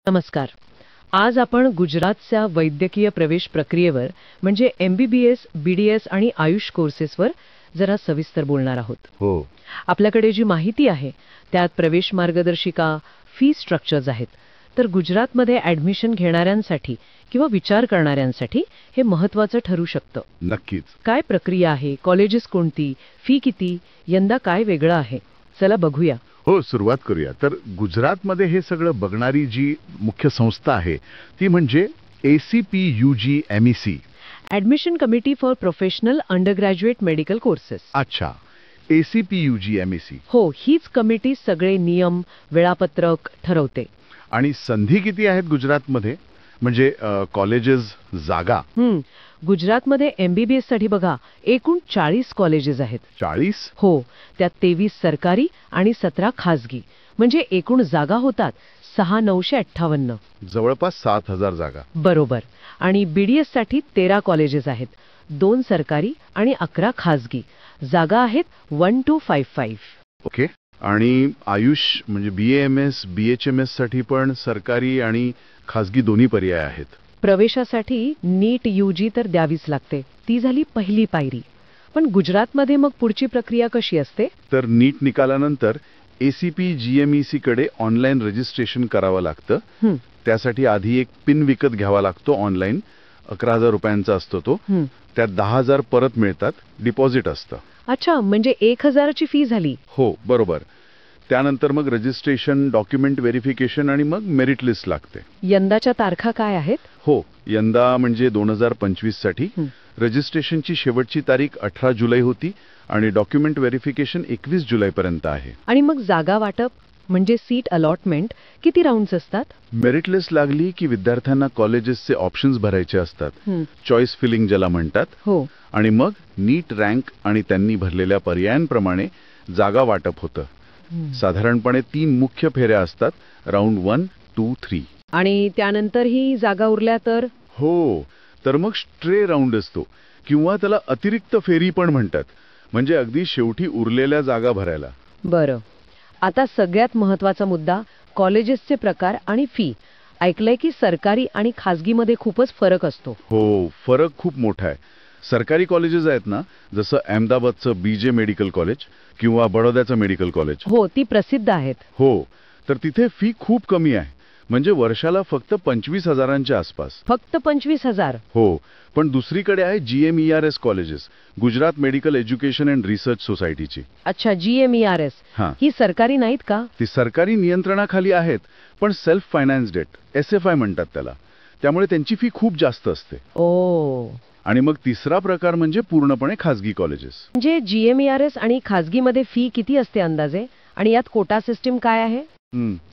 नमस्कार. आज आपण गुजरातच्या वैद्यकीय प्रवेश प्रक्रियेवर म्हणजे MBBS, BDS आणि आयुष कोर्सेसवर जरा सविस्तर बोलणार आहोत. हो. आपल्याकडे जी माहिती आहे त्यात प्रवेश मार्गदर्शिका, फी स्ट्रक्चर्स आहेत. तर गुजरातमध्ये ॲडमिशन घेणाऱ्यांसाठी किंवा विचार करणाऱ्यांसाठी हे महत्त्वाचं ठरू शकतं. नक्कीच. काय प्रक्रिया आहे, कॉलेजेस कोणती, फी किती, यंदा काय वेगळं आहे, चला बघूया. हो, सुरुवात करूया. तर गुजरातमध्ये हे सगळं बघणारी जी मुख्य संस्था आहे ती म्हणजे ACPUG-MEC. Admission committee for professional undergraduate medical courses. अच्छा, ACPUG-MEC. हो, हीच कमिटी सगळे नियम, वेळापत्रक ठरवते. आणि संधी किती आहेत गुजरातमध्ये, म्हणजे कॉलेजेस, जागा? गुजरातमध्ये MBBS साठी बघा एकूण 40 कॉलेजेस आहेत. 40? हो, त्यात 23 सरकारी आणि 17 खासगी, म्हणजे एकूण जागा होतात 6,958. जवळपास 7,000 जागा. बरोबर. आणि BDS साठी 13 कॉलेजेस आहेत, 2 सरकारी आणि 11 खासगी. जागा आहेत 1255. ओके. आणि आयुष म्हणजे BAMS, BHMS साठी पण सरकारी आणि खासगी दोन्ही पर्याय आहेत. प्रवेशासाठी नीट UG तर द्यावीच लागते, ती झाली पहिली पायरी. पण गुजरातमध्ये मग पुढची प्रक्रिया कशी असते? तर नीट निकालानंतर ACPGMEC कडे ऑनलाईन रजिस्ट्रेशन करावं लागतं. त्यासाठी आधी एक पिन विकत घ्यावा लागतो ऑनलाईन. 11,000 रुपयांचा असतो तो. त्यात 10,000 परत मिळतात, डिपॉझिट असतं. अच्छा, म्हणजे 1,000ची फी झाली. हो, बरोबर. त्यानंतर मग रजिस्ट्रेशन, डॉक्युमेंट व्हेरिफिकेशन आणि मग मेरिट लिस्ट लागते. यंदाच्या तारखा काय आहेत? हो, यंदा म्हणजे 2025 साठी रजिस्ट्रेशनची शेवटची तारीख 18 जुलै होती आणि डॉक्युमेंट व्हेरिफिकेशन 21 जुलैपर्यंत आहे. आणि मग जागा वाटप म्हणजे सीट अलॉटमेंट किती राऊंड्स असतात? मेरिट लिस्ट लागली की विद्यार्थ्यांना कॉलेजेसचे ऑप्शन्स भरायचे असतात, चॉईस फिलिंग ज्याला म्हणतात. हो. आणि मग नीट रँक आणि त्यांनी भरलेल्या पर्यायांप्रमाणे जागा वाटप होतं. साधारणपणे 3 मुख्य फेऱ्या असतात, राऊंड 1, 2, 3. आणि त्यानंतर ही जागा उरल्या तर? हो, तर मग स्ट्रे राऊंड असतो किंवा त्याला अतिरिक्त फेरी पण म्हणतात, म्हणजे अगदी शेवटी उरलेल्या जागा भरायला. बरं. आता सगळ्यात महत्त्वाचा मुद्दा, कॉलेजेसचे प्रकार आणि फी. ऐकलंय की सरकारी आणि खासगीमध्ये खूपच फरक असतो. हो, फरक खूप मोठा आहे. सरकारी कॉलेजेस आहेत ना, जसं अहमदाबादचं BJ मेडिकल कॉलेज किंवा बडोद्याचं मेडिकल कॉलेज. हो, ती प्रसिद्ध आहेत. हो, तर तिथे फी खूप कमी आहे, म्हणजे वर्षाला फक्त 25,000च्या आसपास. फक्त 25,000? हो, पण दुसरीकडे आहे GMERS colleges, Gujarat medical education and research सोसायटीची. अच्छा, GMERS. ही सरकारी नाहीत का? ती सरकारी नियंत्रणाखाली आहेत, पण सेल्फ फायनान्स्ड आहेत, SFI म्हणतात त्याला. त्यामुळे त्यांची फी खूप जास्त असते. ओ. आणि मग तिसरा प्रकार म्हणजे पूर्णपणे खासगी कॉलेजेस. म्हणजे GMERS आणि खासगीमध्ये फी किती असते अंदाजे, आणि यात कोटा सिस्टीम काय आहे?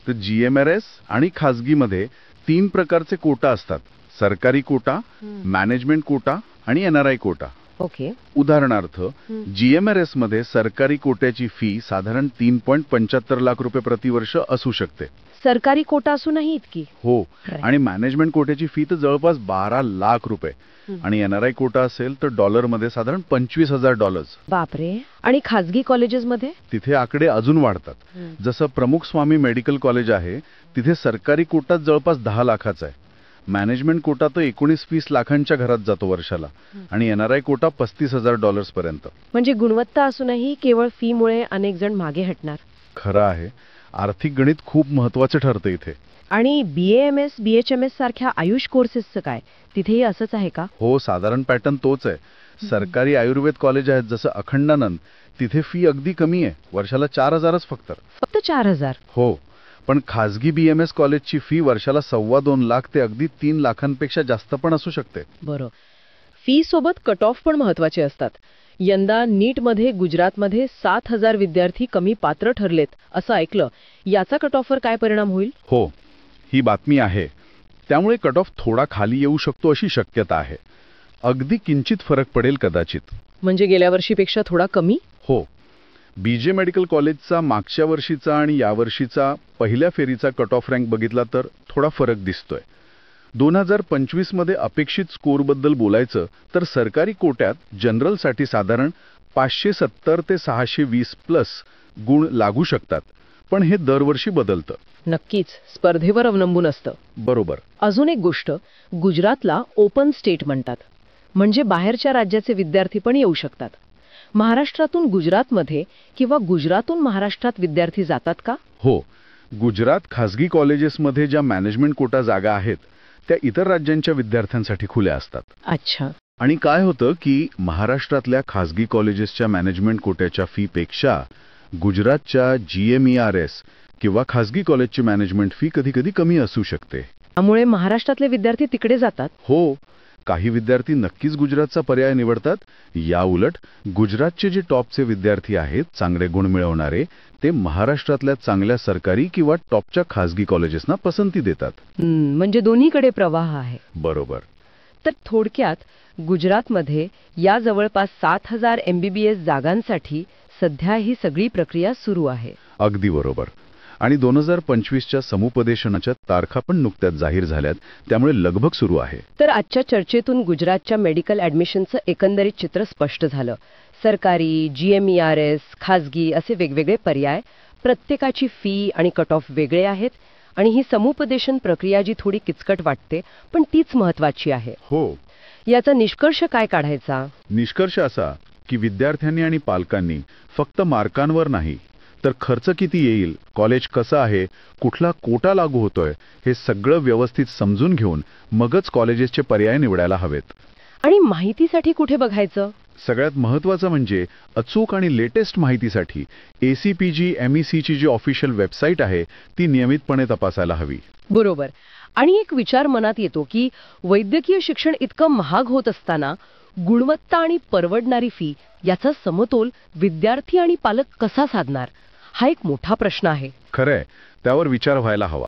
तर GMRS आणि खासगीमध्ये 3 प्रकारचे कोटा असतात, सरकारी कोटा, मॅनेजमेंट कोटा आणि NRI कोटा. ओके. उदाहरणार्थ, GMRS मध्ये सरकारी कोट्याची फी साधारण 3.75 लाख रुपये प्रतिवर्ष असू शकते. सरकारी कोटा असूनही इतकी? हो. आणि मॅनेजमेंट कोट्याची फी तर जवळपास 12 लाख रुपये. आणि NRI कोटा असेल तर डॉलरमध्ये साधारण $25,000. बापरे. आणि खासगी कॉलेजेसमध्ये? तिथे आकडे अजून वाढतात. जसं प्रमुख स्वामी मेडिकल कॉलेज आहे, तिथे सरकारी कोटा जवळपास 10 लाखाचा आहे. मॅनेजमेंट कोटा तर 19-20 लाखांच्या घरात जातो वर्षाला. आणि NRI कोटा $35,000 पर्यंत. म्हणजे गुणवत्ता असूनही केवळ फीमुळे अनेक जण मागे हटणार. खरं आहे. आर्थिक गणित खूप महत्वाचं ठरतं इथे. आणि BAMS, BHMS सारख्या आयुष कोर्सेसचं काय, तिथेही असंच आहे का? हो, साधारण पॅटर्न तोच आहे. सरकारी आयुर्वेद कॉलेज आहेत जसं अखंडानंद, तिथे फी अगदी कमी आहे, वर्षाला 4,000च फक्त. फक्त 4,000? हो, पण खासगी BMS कॉलेजची फी वर्षाला 2.25 लाख ते अगदी 3 लाखांपेक्षा जास्त पण असू शकते. बरं. फी सोबत कट ऑफ पण महत्वाचे असतात. यंदा नीटमध्ये गुजरातमध्ये 7,000 विद्यार्थी कमी पात्र ठरलेत असं ऐकलं. याचा कट ऑफवर काय परिणाम होईल? हो, ही बातमी आहे. त्यामुळे कट ऑफ थोडा खाली येऊ शकतो अशी शक्यता आहे. अगदी किंचित फरक पडेल कदाचित. म्हणजे गेल्या वर्षीपेक्षा थोडा कमी? हो. BJ मेडिकल कॉलेजचा मागच्या वर्षीचा आणि यावर्षीचा पहिल्या फेरीचा कट ऑफ रँक बघितला तर थोडा फरक दिसतोय. 2025 मध्ये अपेक्षित स्कोअरबद्दल बोलायचं तर सरकारी कोट्यात जनरलसाठी साधारण 570 ते 620 प्लस गुण लागू शकतात. पण हे दरवर्षी बदलतं. नक्कीच स्पर्धेवर अवलंबून असतं. बरोबर. अजून एक गोष्ट, गुजरातला ओपन स्टेट म्हणतात, म्हणजे बाहेरच्या राज्याचे विद्यार्थी पण येऊ शकतात. महाराष्ट्रातून गुजरातमध्ये किंवा गुजरातून महाराष्ट्रात विद्यार्थी जातात का? हो, गुजरात खासगी कॉलेजेसमध्ये ज्या मॅनेजमेंट कोटा जागा आहेत त्या इतर राज्यांच्या विद्यार्थ्यांसाठी खुल्या असतात. अच्छा. आणि काय होतं की महाराष्ट्रातल्या खासगी कॉलेजेसच्या मॅनेजमेंट कोट्याच्या फीपेक्षा गुजरातच्या GMERS किंवा खासगी कॉलेजची मॅनेजमेंट फी कधी कधी कमी असू शकते. त्यामुळे महाराष्ट्रातले विद्यार्थी तिकडे जातात. हो, काही विद्यार्थी नक्कीच गुजरातचा पर्याय निवडतात. या उलट गुजरातचे जे टॉपचे विद्यार्थी आहेत, चांगले गुण मिळवणारे, ते महाराष्ट्रातल्या चांगल्या सरकारी किंवा टॉपच्या खासगी कॉलेजेसना पसंती देतात. म्हणजे दोन्हीकडे प्रवाह आहे. बरोबर. तर थोडक्यात गुजरातमध्ये या जवळपास 7,000 MBBS जागांसाठी सध्या ही सगळी प्रक्रिया सुरू आहे. अगदी बरोबर. आणि 2025च्या समुपदेशनाच्या तारखा पण नुकत्याच जाहीर झाल्यात, त्यामुळे लगबग सुरू आहे. तर आजच्या चर्चेतून गुजरातच्या मेडिकल ॲडमिशनचं एकंदरीत चित्र स्पष्ट झालं. सरकारी, GMERS, खासगी असे वेगवेगळे पर्याय, प्रत्येकाची फी आणि कट ऑफ वेगळे आहेत. आणि ही समुपदेशन प्रक्रिया जी थोडी किचकट वाटते, पण तीच महत्वाची आहे. हो. याचा निष्कर्ष काय काढायचा? निष्कर्ष असा की विद्यार्थ्यांनी आणि पालकांनी फक्त मार्कांवर नाही तर खर्च किती येईल, कॉलेज कसं आहे, कुठला कोटा लागू होतोय, हे सगळं व्यवस्थित समजून घेऊन मगच कॉलेजेसचे पर्याय निवडायला हवेत. आणि माहितीसाठी कुठे बघायचं? सगळ्यात महत्त्वाचं म्हणजे अचूक आणि लेटेस्ट माहितीसाठी ACPG MECची जी ऑफिशियल वेबसाईट आहे ती नियमितपणे तपासायला हवी. बरोबर. आणि एक विचार मनात येतो की वैद्यकीय शिक्षण इतकं महाग होत असताना गुणवत्ता आणि परवडणारी फी याचा समतोल विद्यार्थी आणि पालक कसा साधणार, हा एक मोठा प्रश्न आहे. खरंय, त्यावर विचार व्हायला हवा.